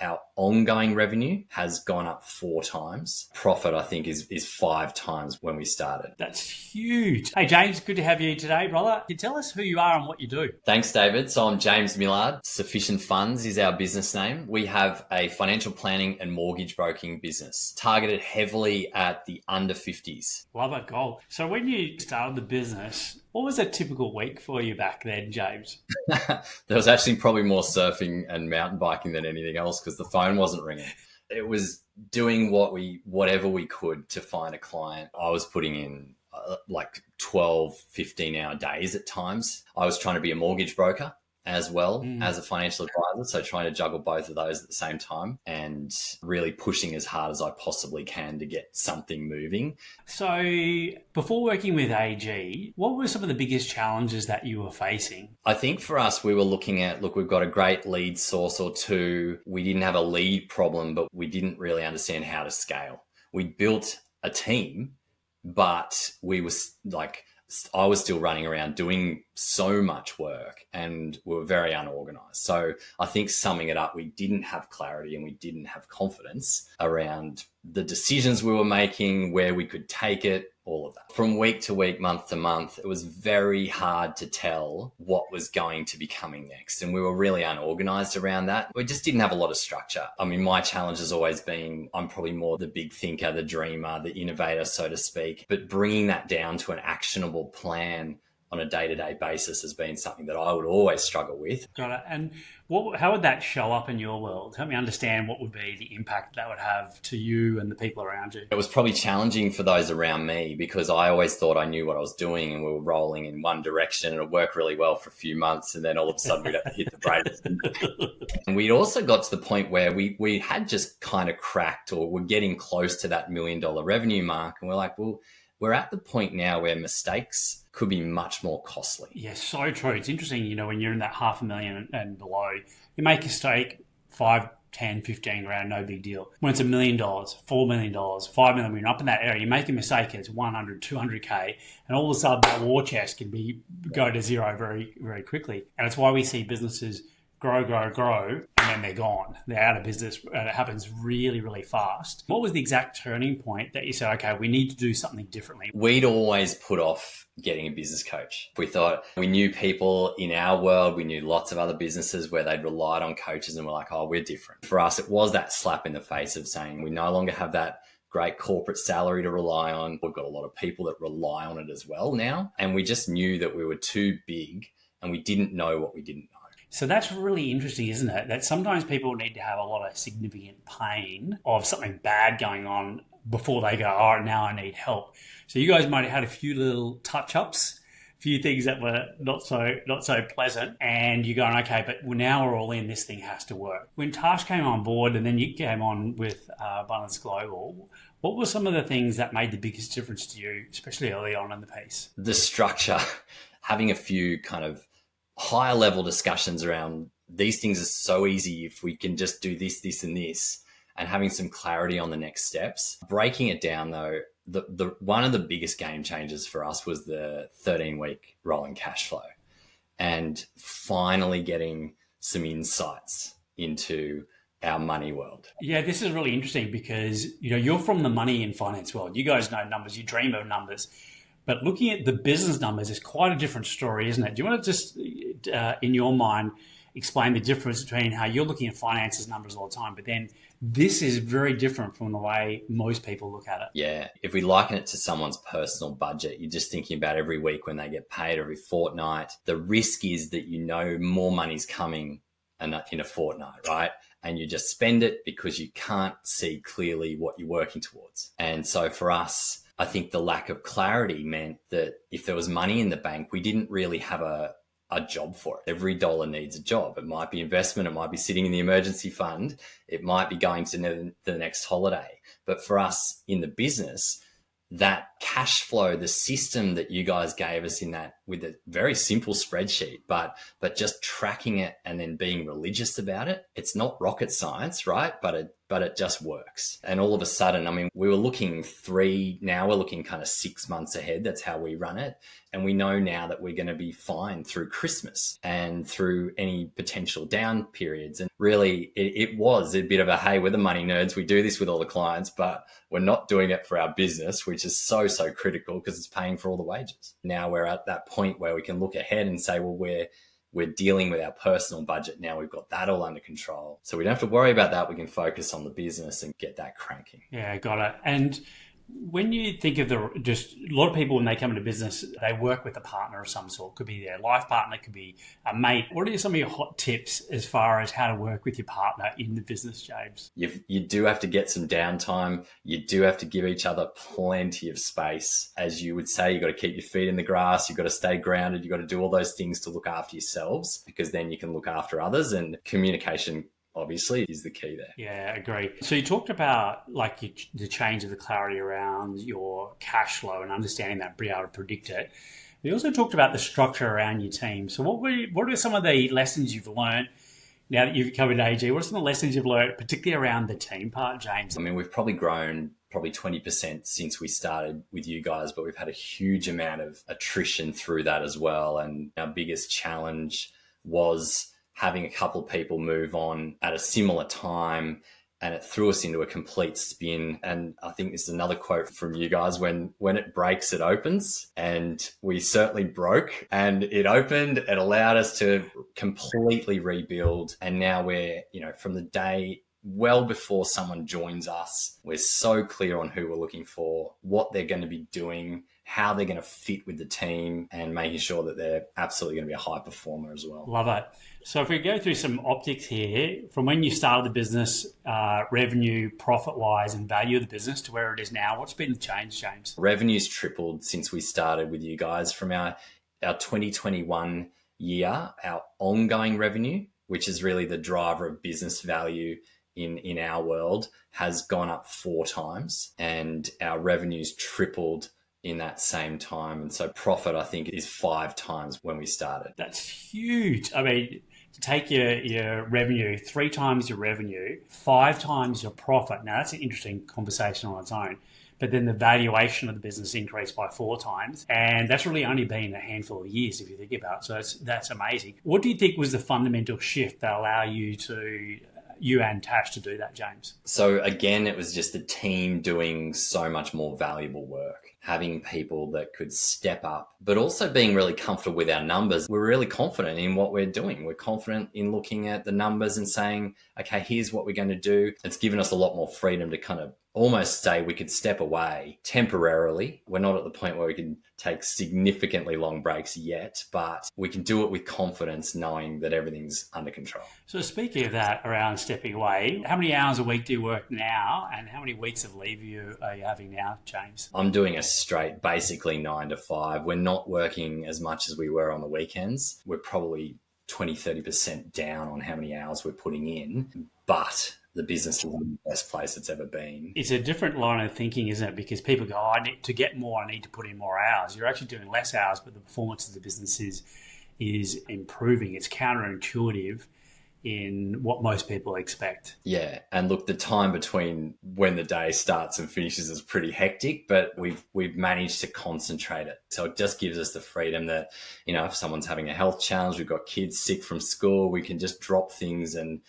Our ongoing revenue has gone up 4 times. Profit, I think, is 5 times when we started. That's huge. Hey, James, good to have you today, brother. Can you tell us who you are and what you do? Thanks, David. So I'm James Millard. Sufficient Funds is our business name. We have a financial planning and mortgage broking business targeted heavily at the under 50s. Love it, goal. So when you started the business, what was a typical week for you back then, James? There was actually probably more surfing and mountain biking than anything else because the phone wasn't ringing. It was doing whatever we could to find a client. I was putting in like 12, 15-hour days at times. I was trying to be a mortgage broker as well as a financial advisor. So trying to juggle both of those at the same time and really pushing as hard as I possibly can to get something moving. So before working with AG, what were some of the biggest challenges that you were facing? I think for us, we were looking at, we've got a great lead source or two. We didn't have a lead problem, but we didn't really understand how to scale. We built a team, but I was still running around doing so much work and we were very unorganized. So I think summing it up, we didn't have clarity and we didn't have confidence around the decisions we were making, where we could take it, all of that. From week to week, month to month, it was very hard to tell what was going to be coming next. And we were really unorganized around that. We just didn't have a lot of structure. I mean, my challenge has always been, I'm probably more the big thinker, the dreamer, the innovator, so to speak. But bringing that down to an actionable plan on a day-to-day basis has been something that I would always struggle with. Got it. And how would that show up in your world? Help me understand what would be the impact that would have to you and the people around you. It was probably challenging for those around me because I always thought I knew what I was doing and we were rolling in one direction and it worked really well for a few months and then all of a sudden we'd have to hit the brakes. And we'd also got to the point where we had just kind of cracked or were getting close to that $1 million revenue mark. And we're like, well, we're at the point now where mistakes could be much more costly. Yeah, so true. It's interesting, when you're in that $500,000 and below, you make a mistake, 5, 10, 15 grand, no big deal. When it's $1 million, $4 million, $5 million, when you're up in that area, you make a mistake, it's 100, 200K, and all of a sudden that war chest can go to zero very, very quickly. And it's why we see businesses grow, and then they're gone. They're out of business. And it happens really, really fast. What was the exact turning point that you said, okay, we need to do something differently? We'd always put off getting a business coach. We thought we knew people in our world. We knew lots of other businesses where they'd relied on coaches and we're like, oh, we're different. For us, it was that slap in the face of saying we no longer have that great corporate salary to rely on. We've got a lot of people that rely on it as well now. And we just knew that we were too big and we didn't know what we didn't know. So that's really interesting, isn't it? That sometimes people need to have a lot of significant pain of something bad going on before they go, oh, now I need help. So you guys might have had a few little touch-ups, a few things that were not so pleasant, and you're going, okay, but now we're all in, this thing has to work. When Tash came on board and then you came on with Abundance Global, what were some of the things that made the biggest difference to you, especially early on in the piece? The structure, having a few kind of higher level discussions around these things are so easy if we can just do this, this, and this, and having some clarity on the next steps. Breaking it down though, the one of the biggest game changers for us was the 13-week rolling cash flow and finally getting some insights into our money world. Yeah, this is really interesting because, you're from the money and finance world. You guys know numbers, you dream of numbers. But looking at the business numbers is quite a different story, isn't it? Do you want to just, in your mind, explain the difference between how you're looking at finances numbers all the time, but then this is very different from the way most people look at it? Yeah. If we liken it to someone's personal budget, you're just thinking about every week when they get paid, every fortnight. The risk is that more money's coming in a fortnight, right? And you just spend it because you can't see clearly what you're working towards. And so for us, I think the lack of clarity meant that if there was money in the bank, we didn't really have a job for it. Every dollar needs a job. It might be investment. It might be sitting in the emergency fund. It might be going to the next holiday. But for us in the business, that cash flow, the system that you guys gave us in that with a very simple spreadsheet, but just tracking it and then being religious about it. It's not rocket science, right? But it just works. And all of a sudden, I mean, we were looking now we're looking kind of 6 months ahead. That's how we run it. And we know now that we're going to be fine through Christmas and through any potential down periods. And really, it was a bit of a, hey, we're the money nerds. We do this with all the clients, but we're not doing it for our business, which is so, so critical because it's paying for all the wages. Now we're at that point where we can look ahead and say, well, we're dealing with our personal budget now. We've got that all under control. So we don't have to worry about that. We can focus on the business and get that cranking. Yeah, got it. And when you think of just a lot of people, when they come into business, they work with a partner of some sort. Could be their life partner, could be a mate. What are some of your hot tips as far as how to work with your partner in the business, James? You do have to get some downtime. You do have to give each other plenty of space. As you would say, you've got to keep your feet in the grass. You've got to stay grounded. You've got to do all those things to look after yourselves, because then you can look after others. And communication, obviously, is the key there. Yeah, I agree. So you talked about the change of the clarity around your cash flow and understanding that, be able to predict it. We also talked about the structure around your team. So what are some of the lessons you've learned now that you've covered AG? What are some of the lessons you've learned, particularly around the team part, James? I mean, we've probably grown 20% since we started with you guys, but we've had a huge amount of attrition through that as well. And our biggest challenge was having a couple of people move on at a similar time, and it threw us into a complete spin. And I think this is another quote from you guys: when it breaks, it opens. And we certainly broke, and it opened. It allowed us to completely rebuild. And now we're, from the day well before someone joins us, we're so clear on who we're looking for, what they're going to be doing, how they're going to fit with the team, and making sure that they're absolutely going to be a high performer as well. Love it. So if we go through some optics here, from when you started the business, revenue, profit-wise, and value of the business to where it is now, what's been the change, James? Revenue's tripled since we started with you guys. From our 2021 year, our ongoing revenue, which is really the driver of business value in our world, has gone up 4 times, and our revenue's tripled in that same time. And so profit, I think, is 5 times when we started. That's huge. I mean, to take your revenue, 3 times your revenue, 5 times your profit. Now, that's an interesting conversation on its own. But then the valuation of the business increased by 4 times. And that's really only been a handful of years, if you think about it. So that's amazing. What do you think was the fundamental shift that allowed you and Tash to do that, James? So again, it was just the team doing so much more valuable work, having people that could step up, but also being really comfortable with our numbers. We're really confident in what we're doing. We're confident in looking at the numbers and saying, okay, here's what we're going to do. It's given us a lot more freedom to kind of almost say we could step away temporarily. We're not at the point where we can take significantly long breaks yet, but we can do it with confidence, knowing that everything's under control. So speaking of that, around stepping away, how many hours a week do you work now, and how many weeks of leave are you having now, James? I'm doing a straight, basically 9 to 5. We're not working as much as we were on the weekends. We're probably 20-30% down on how many hours we're putting in, but the business is in the best place it's ever been. It's a different line of thinking, isn't it? Because people go, I need to get more, I need to put in more hours. You're actually doing less hours, but the performance of the business is improving. It's counterintuitive in what most people expect. Yeah. And look, the time between when the day starts and finishes is pretty hectic, but we've managed to concentrate it. So it just gives us the freedom that, if someone's having a health challenge, we've got kids sick from school, we can just drop things and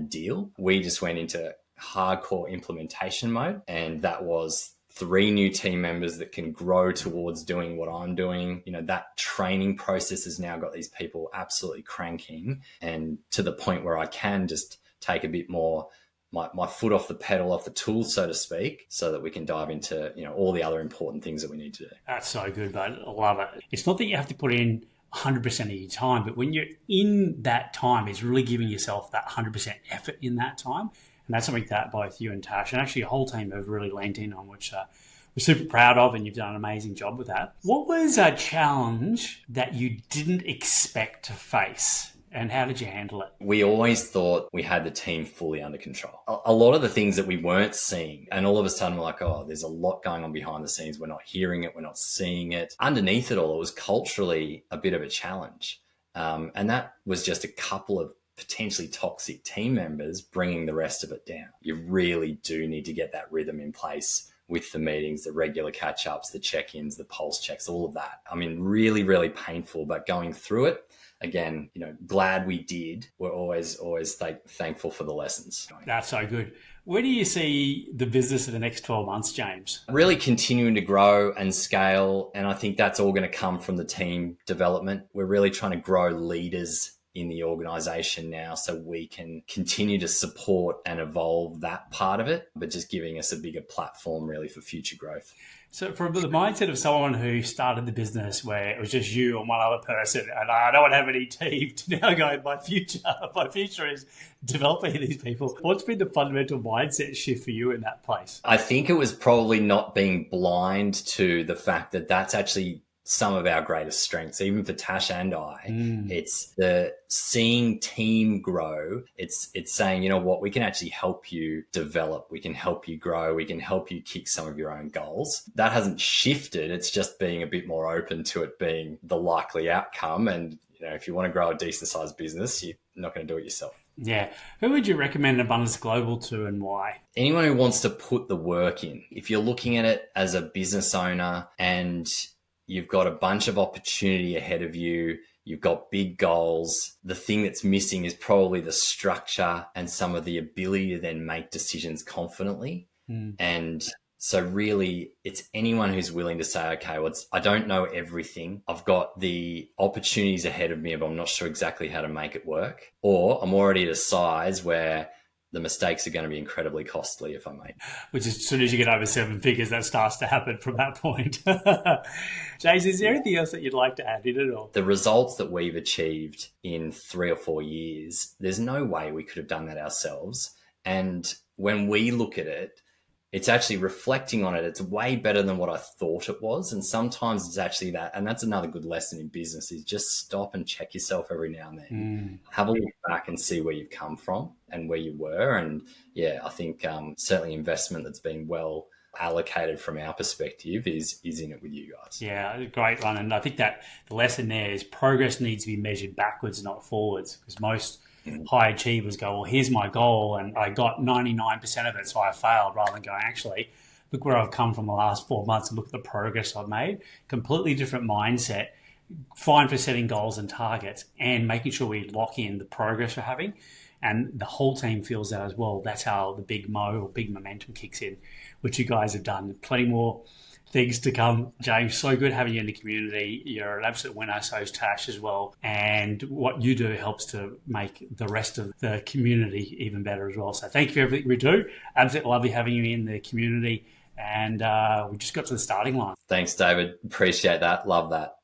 deal. We just went into hardcore implementation mode, and that was 3 new team members that can grow towards doing what I'm doing. That training process has now got these people absolutely cranking, and to the point where I can just take a bit more my foot off the pedal, off the tool, so to speak, so that we can dive into, all the other important things that we need to do. That's so good, bud. I love it. It's not that you have to put in 100% of your time, but when you're in that time, it's really giving yourself that 100% effort in that time. And that's something that both you and Tash, and actually your whole team, have really leaned in on, which we're super proud of, and you've done an amazing job with that. What was a challenge that you didn't expect to face and how did you handle it? We always thought we had the team fully under control. A lot of the things that we weren't seeing, and all of a sudden we're like, oh, there's a lot going on behind the scenes. We're not hearing it. We're not seeing it. Underneath it all, it was culturally a bit of a challenge. And that was just a couple of potentially toxic team members bringing the rest of it down. You really do need to get that rhythm in place with the meetings, the regular catch-ups, the check-ins, the pulse checks, all of that. I mean, really, really painful, but going through it, again, glad we did. We're always thankful for the lessons. That's so good. Where do you see the business in the next 12 months, James? Really continuing to grow and scale. And I think that's all going to come from the team development. We're really trying to grow leaders in the organization now so we can continue to support and evolve that part of it, but just giving us a bigger platform really for future growth. So from the mindset of someone who started the business where it was just you and one other person, and I don't have any team, to now go, my future is developing these people. What's been the fundamental mindset shift for you in that place? I think it was probably not being blind to the fact that that's actually some of our greatest strengths, even for Tash and I. It's the seeing team grow. It's saying, you know what, we can actually help you develop. We can help you grow. We can help you kick some of your own goals. That hasn't shifted. It's just being a bit more open to it being the likely outcome. And, if you want to grow a decent sized business, you're not going to do it yourself. Yeah. Who would you recommend Abundance Global to and why? Anyone who wants to put the work in. If you're looking at it as a business owner and you've got a bunch of opportunity ahead of you, you've got big goals, the thing that's missing is probably the structure and some of the ability to then make decisions confidently. And so really it's anyone who's willing to say, okay, I don't know everything. I've got the opportunities ahead of me, but I'm not sure exactly how to make it work. Or I'm already at a size where the mistakes are going to be incredibly costly if I make. Which is, as soon as you get over 7 figures, that starts to happen from that point. James, is there anything else that you'd like to add in it all? The results that we've achieved in 3 or 4 years, there's no way we could have done that ourselves. And when we look at it, it's actually reflecting on it. It's way better than what I thought it was. And sometimes it's actually that. And that's another good lesson in business is just stop and check yourself every now and then. Have a look back and see where you've come from and where you were. And I think certainly investment that's been well allocated from our perspective is in it with you guys. Yeah, great one. And I think that the lesson there is progress needs to be measured backwards, not forwards, because most high achievers go, well, here's my goal and I got 99% of it, so I failed, rather than going, actually, look where I've come from the last 4 months and look at the progress I've made. Completely different mindset. Fine for setting goals and targets and making sure we lock in the progress we're having. And the whole team feels that as well. That's how the big momentum kicks in, which you guys have done. Plenty more things to come. James, so good having you in the community. You're an absolute winner, so is Tash as well. And what you do helps to make the rest of the community even better as well. So thank you for everything we do. Absolutely lovely having you in the community. And we just got to the starting line. Thanks, David. Appreciate that. Love that.